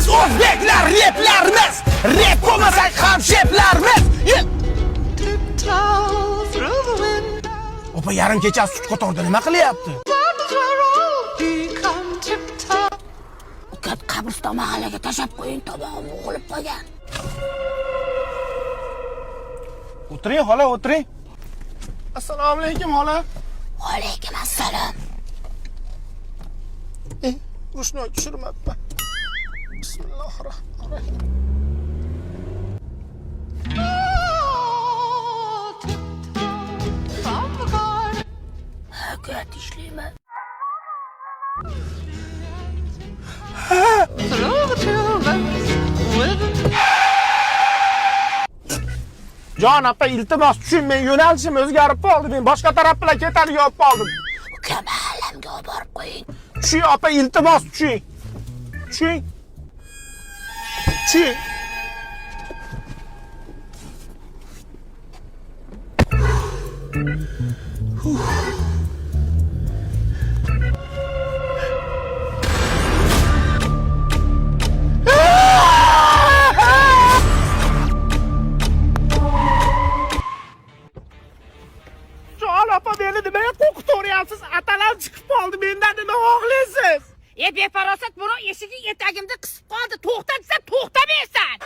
Biz o'zbeklar replarimiz. Rep bo'lmasak ham sheplarimiz. Opa yarim kechasi sut ko'tardi, nima qilyapti? Ukat qabriston mahallaga tashab qo'ying, tomog'im o'g'ilib qolgan. O'tiring xola, o'tiring. Assalomu alaykum xola. Va alaykum assalom. Rushnoy tushirmabman. Bismillahirrohmanirrohim. Ukat ishlayman. Jon opa, iltimos tushing, men yo'nalishim o'zgarib qoldi. Men boshqa taraf bilan ketadigan olib qoldim. Uka mahallamga olib borib qo'ying. Tushing opa, iltimos tushing. Tushing. Tushing. Jon opa, meni nimaga qo'rqitaryapsiz? Atalam chiqib qoldi, mendan nima xohlaysiz? Befarosat buni eshigi etagimda qisib qoldi. To'xta desam to'xtamaysan.